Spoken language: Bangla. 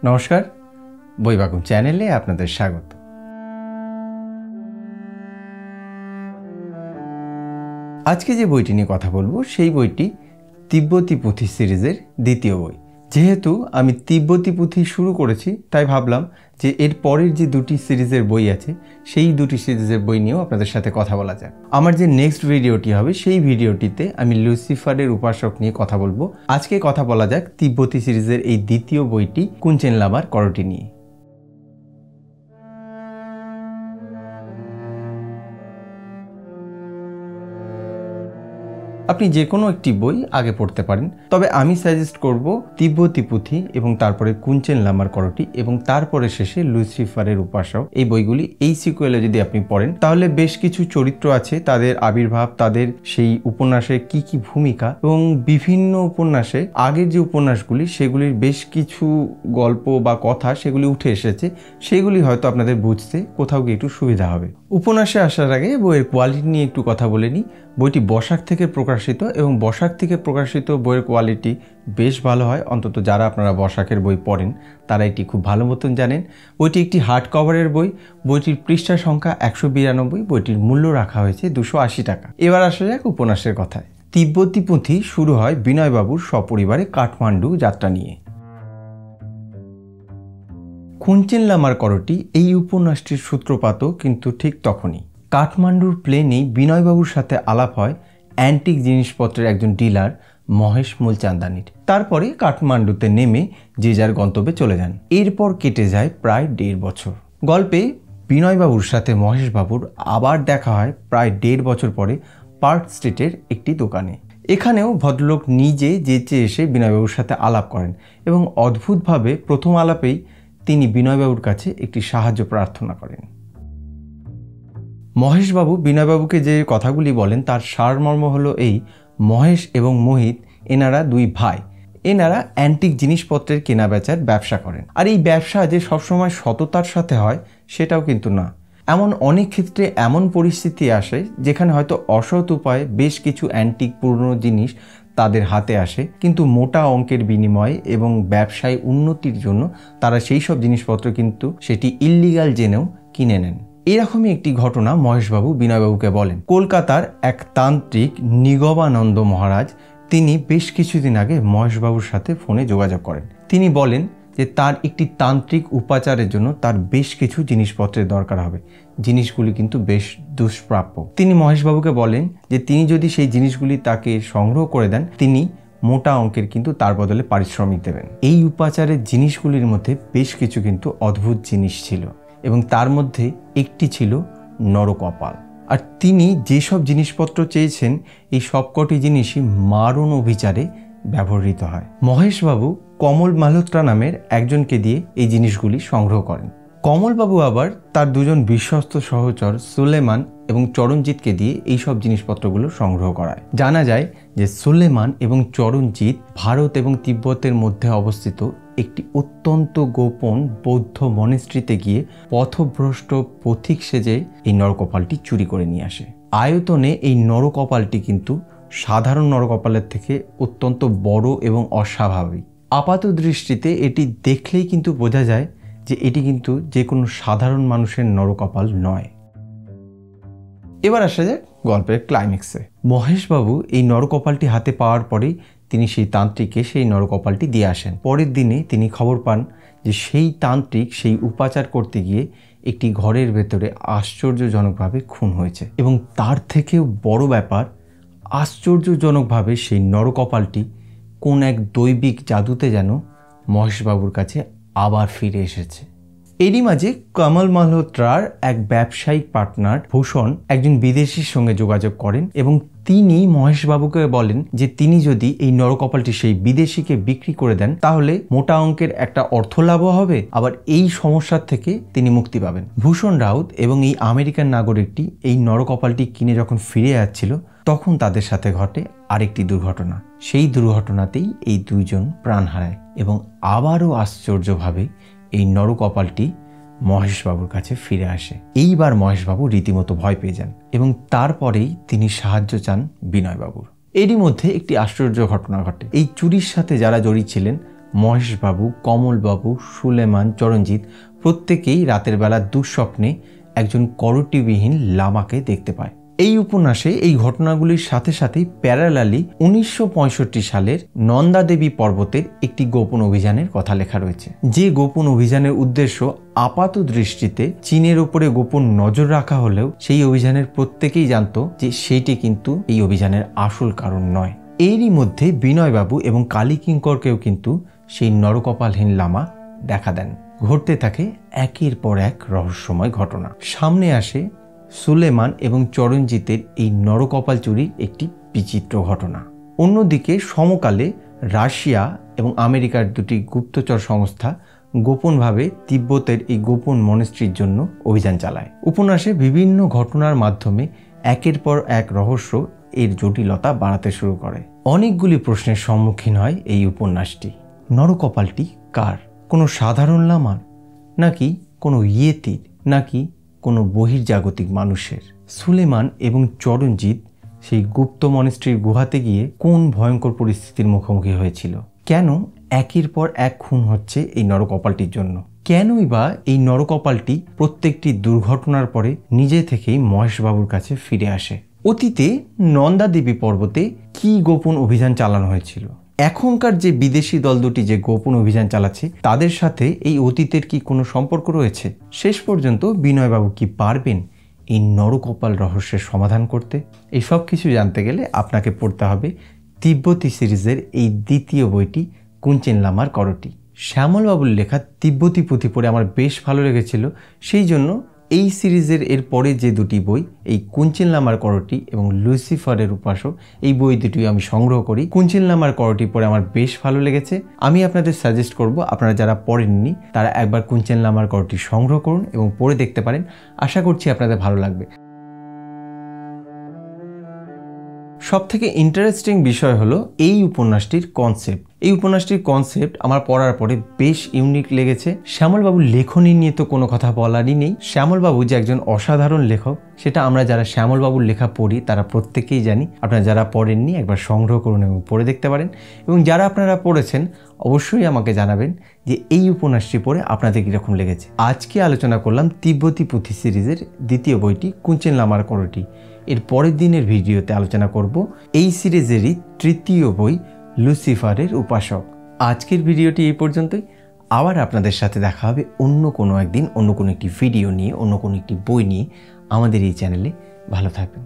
নমস্কার, বইবাগুন চ্যানেলে আপনাদের স্বাগত। আজকে যে বইটি নিয়ে কথা বলবো সেই বইটি তিব্বতী পুঁথি সিরিজের দ্বিতীয় বই। যেহেতু আমি তিব্বতী পুঁথি শুরু করেছি তাই ভাবলাম যে এর পরের যে দুটি সিরিজের বই আছে সেই দুটি সিরিজের বই নিয়েও আপনাদের সাথে কথা বলা যাক। আমার যে নেক্সট ভিডিওটি হবে সেই ভিডিওটিতে আমি লুসিফারের উপাসক নিয়ে কথা বলবো। আজকে কথা বলা যাক তিব্বতী সিরিজের এই দ্বিতীয় বইটি কুঞ্চেন লামার করটি নিয়ে। আপনি যে কোনো একটি বই আগে পড়তে পারেন, তবে আমি সাজেস্ট করব তিব্বতী পুঁথি এবং তারপরে কুঞ্চেন লামার করটি এবং তারপরে শেষে লুসিফারের উপাসক। এই বইগুলি এই সিকুয়েলে যদি আপনি পড়েন তাহলে বেশ কিছু চরিত্র আছে, তাদের আবির্ভাব, তাদের সেই উপন্যাসের কি কি ভূমিকা এবং বিভিন্ন উপন্যাসে আগের যে উপন্যাসগুলি সেগুলির বেশ কিছু গল্প বা কথা সেগুলি উঠে এসেছে, সেগুলি হয়তো আপনাদের বুঝতে কোথাও গিয়ে একটু সুবিধা হবে। উপন্যাসে আসার আগে বইয়ের কোয়ালিটি নিয়ে একটু কথা বলে নিই। বইটি বসাক থেকে প্রকাশিত এবং বসাক থেকে প্রকাশিত বইয়ের কোয়ালিটি বেশ ভালো হয়। অন্তত যারা আপনারা বসাকের বই পড়েন তারা এটি খুব ভালো মতন জানেন। বইটি একটি হার্ড কভারের বই। বইটির পৃষ্ঠা সংখ্যা 192। বইটির মূল্য রাখা হয়েছে 280 টাকা। এবার আসা যাক উপন্যাসের কথায়। তিব্বতী পুঁথি শুরু হয় বিনয়বাবুর সপরিবারে কাঠমান্ডু যাত্রা নিয়ে। কুঞ্চেন লামার করটি এই উপন্যাসটির সূত্রপাতও কিন্তু ঠিক তখনই। কাঠমান্ডুর প্লেনেই বিনয়বাবুর সাথে আলাপ হয় অ্যান্টিক জিনিসপত্রের একজন ডিলার মহেশ মূলচান্দানির। তারপরে কাঠমান্ডুতে নেমে যে যার গন্তব্যে চলে যান। এরপর কেটে যায় প্রায় 1.5 বছর। গল্পে বিনয়বাবুর সাথে মহেশবাবুর আবার দেখা হয় প্রায় 1.5 বছর পরে পার্ক স্ট্রিটের একটি দোকানে। এখানেও ভদ্রলোক নিজে যেচে এসে বিনয়বাবুর সাথে আলাপ করেন এবং অদ্ভুতভাবে প্রথম আলাপেই তিনি বিনয়বাবুর কাছে একটি সাহায্য প্রার্থনা করেন। মহেশবাবু বিনয়বাবুকে যে কথাগুলি বলেন তার সারমর্ম হলো এই: মহেশ এবং মোহিত এনারা দুই ভাই, এনারা অ্যান্টিক জিনিসপত্রের কেনা বেচার ব্যবসা করেন। আর এই ব্যবসা যে সবসময় সততার সাথে হয় সেটাও কিন্তু না। এমন অনেক ক্ষেত্রে এমন পরিস্থিতি আসে যেখানে হয়তো অসৎ উপায়ে বেশ কিছু অ্যান্টিক পুরনো জিনিস তাদের হাতে আসে, কিন্তু মোটা অঙ্কের বিনিময়ে এবং ব্যবসায় উন্নতির জন্য তারা সেই সব জিনিসপত্র কিন্তু সেটি ইল্লিগাল জেনেও কিনে নেন। এরকমই একটি ঘটনা মহেশবাবু বিনয়বাবুকে বলেন। কলকাতার এক তান্ত্রিক নিগমানন্দ মহারাজ, তিনি বেশ কিছুদিন আগে মহেশবাবুর সাথে ফোনে যোগাযোগ করেন। তিনি বলেন যে তার একটি তান্ত্রিক উপাচারের জন্য তার বেশ কিছু জিনিসপত্রের দরকার হবে। জিনিসগুলি কিন্তু বেশ দুষ্প্রাপ্য। তিনি মহেশবাবুকে বলেন যে তিনি যদি সেই জিনিসগুলি তাকে সংগ্রহ করে দেন তিনি মোটা অঙ্কের কিন্তু তার বদলে পারিশ্রমিক দেবেন। এই উপাচারের জিনিসগুলির মধ্যে বেশ কিছু কিন্তু অদ্ভুত জিনিস ছিল এবং তার মধ্যে একটি ছিল নরকপাল। আর তিনি যেসব জিনিসপত্র চেয়েছেন এই সবকটি জিনিসই মারণ অভিচারে ব্যবহৃত হয়। মহেশবাবু কমল মালহোত্রা নামের একজনকে দিয়ে এই জিনিসগুলি সংগ্রহ করেন। কমলবাবু আবার তার দুজন বিশ্বস্ত সহচর সুলেমান এবং চরণজিৎকে দিয়ে এই সব জিনিসপত্রগুলো সংগ্রহ করায়। জানা যায় যে সুলেমান এবং চরণজিৎ ভারত এবং তিব্বতের মধ্যে অবস্থিত একটি অত্যন্ত গোপন বৌদ্ধ মনেস্ট্রিতে গিয়ে পথভ্রষ্ট পথিক সেজে এই নরকপালটি চুরি করে নিয়ে আসে। আয়তনে এই নরকপালটি কিন্তু সাধারণ নরকপালের থেকে অত্যন্ত বড় এবং অস্বাভাবিক। আপাত দৃষ্টিতে এটি দেখলেই কিন্তু বোঝা যায় যে এটি কিন্তু যে কোনো সাধারণ মানুষের নরকপাল নয়। এবার আসা যাক গল্পের ক্লাইম্যাক্সে। মহেশবাবু এই নরকপালটি হাতে পাওয়ার পরেই তিনি সেই তান্ত্রিককে সেই নরকপালটি দিয়ে আসেন। পরের দিনে তিনি খবর পান যে সেই তান্ত্রিক সেই উপাচার করতে গিয়ে একটি ঘরের ভেতরে আশ্চর্যজনকভাবে খুন হয়েছে এবং তার থেকেও বড় ব্যাপার, আশ্চর্যজনকভাবে সেই নরকপালটি কোন এক দৈবিক জাদুতে যেন মহেশবাবুর কাছে আবার ফিরে এসেছে। এরই মাঝে কমল মালহোত্রার এক ব্যবসায়িক পার্টনার ভূষণ একজন বিদেশির সঙ্গে যোগাযোগ করেন এবং তিনি মহেশবাবুকে বলেন যে তিনি যদি এই নরকপালটি সেই বিদেশিকে বিক্রি করে দেন তাহলে মোটা অঙ্কের একটা অর্থ লাভ হবে, আবার এই সমস্যার থেকে তিনি মুক্তি পাবেন। ভূষণ রাউত এবং এই আমেরিকান নাগরিকটি এই নরকপালটি কিনে যখন ফিরে যাচ্ছিল তখন তাদের সাথে ঘটে আরেকটি দুর্ঘটনা। সেই দুর্ঘটনাতেই এই দুইজন প্রাণ হারায় এবং আবারও আশ্চর্যভাবে এই নরকপালটি মহেশবাবুর কাছে ফিরে আসে। এইবার মহেশবাবু রীতিমতো ভয় পেয়ে যান এবং তারপরেই তিনি সাহায্য চান বিনয়বাবুর। এরই মধ্যে একটি আশ্চর্য ঘটনা ঘটে। এই চুরির সাথে যারা জড়িত ছিলেন মহেশবাবু, কমলবাবু, সুলেমান, চরণজিৎ প্রত্যেকেই রাতের বেলা দুঃস্বপ্নে একজন করটিবিহীন লামাকে দেখতে পায়। এই উপন্যাসে এই ঘটনাগুলির সাথে সাথেই প্যারালালি 1965 সালের নন্দা দেবী পর্বতের একটি গোপন অভিযানের কথা লেখা রয়েছে, যে গোপন অভিযানের উদ্দেশ্য আপাত দৃষ্টিতে চীনের উপরে গোপন নজর রাখা হলেও সেই অভিযানের প্রত্যেকেই জানতো যে সেইটি কিন্তু এই অভিযানের আসল কারণ নয়। এরই মধ্যে বিনয়বাবু এবং কালীকিঙ্করকেও কিন্তু সেই নরকপালহীন লামা দেখা দেন। ঘটতে থাকে একের পর এক রহস্যময় ঘটনা। সামনে আসে সুলেমান এবং চরণজিতের এই নরকপাল চুরির একটি বিচিত্র ঘটনা। অন্যদিকে সমকালে রাশিয়া এবং আমেরিকার দুটি গুপ্তচর সংস্থা গোপনভাবে তিব্বতের এই গোপন মনেস্ট্রির জন্য অভিযান চালায়। উপন্যাসে বিভিন্ন ঘটনার মাধ্যমে একের পর এক রহস্য এর জটিলতা বাড়াতে শুরু করে। অনেকগুলি প্রশ্নের সম্মুখীন হয় এই উপন্যাসটি। নরকপালটি কার? কোনো সাধারণ লামার, নাকি কোনো ইয়েতির, নাকি কোনো বহির্জাগতিক মানুষের? সুলেমান এবং চরণজিৎ সেই গুপ্ত মনেস্ট্রির গুহাতে গিয়ে কোন ভয়ঙ্কর পরিস্থিতির মুখোমুখি হয়েছিল? কেন একের পর এক খুন হচ্ছে এই নরকপালটির জন্য? কেনই বা এই নরকপালটি প্রত্যেকটি দুর্ঘটনার পরে নিজে থেকেই মহেশবাবুর কাছে ফিরে আসে? অতীতে নন্দা দেবী পর্বতে কি গোপন অভিযান চালানো হয়েছিল? এখনকার যে বিদেশি দল দুটি যে গোপন অভিযান চালাচ্ছে তাদের সাথে এই অতীতের কি কোনো সম্পর্ক রয়েছে? শেষ পর্যন্ত বিনয়বাবু কি পারবেন এই নরকপাল রহস্যের সমাধান করতে? এই সব কিছু জানতে গেলে আপনাকে পড়তে হবে তিব্বতী সিরিজের এই দ্বিতীয় বইটি কুঞ্চেন লামার করটি। শ্যামলবাবুর লেখা তিব্বতী পুঁথি পড়ে আমার বেশ ভালো লেগেছিল, সেই জন্য এই সিরিজের এর পরে যে দুটি বই, এই কুঞ্চেন লামার করটি এবং লুসিফারের উপাসক, এই বই দুটি আমি সংগ্রহ করি। কুঞ্চেন লামার করটি পড়ে আমার বেশ ভালো লেগেছে। আমি আপনাদের সাজেস্ট করব, আপনারা যারা পড়েননি তারা একবার কুঞ্চেন লামার করটি সংগ্রহ করুন এবং পড়ে দেখতে পারেন। আশা করছি আপনাদের ভালো লাগবে। সবথেকে ইন্টারেস্টিং বিষয় হলো এই উপন্যাসটির কনসেপ্ট। এই উপন্যাসটির কনসেপ্ট আমার পড়ার পরে বেশ ইউনিক লেগেছে। শ্যামলবাবুর লেখনী নিয়ে তো কোনো কথা বলারই নেই। শ্যামলবাবু যে একজন অসাধারণ লেখক সেটা আমরা যারা শ্যামলবাবুর লেখা পড়ি তারা প্রত্যেকেই জানি। আপনারা যারা পড়েননি একবার সংগ্রহ করুন এবং পড়ে দেখতে পারেন, এবং যারা আপনারা পড়েছেন অবশ্যই আমাকে জানাবেন যে এই উপন্যাসটি পড়ে আপনাদের কীরকম লেগেছে। আজকে আলোচনা করলাম তিব্বতী পুঁথি সিরিজের দ্বিতীয় বইটি কুঞ্চেন লামার করটি। এর পরের দিনের ভিডিওতে আলোচনা করব এই সিরিজেরই তৃতীয় বই লুসিফারের উপাসক। আজকের ভিডিওটি এই পর্যন্তই। আবার আপনাদের সাথে দেখা হবে অন্য কোনো একদিন, অন্য কোনো একটি ভিডিও নিয়ে, অন্য কোনো একটি বই নিয়ে আমাদের এই চ্যানেলে। ভালো থাকবেন।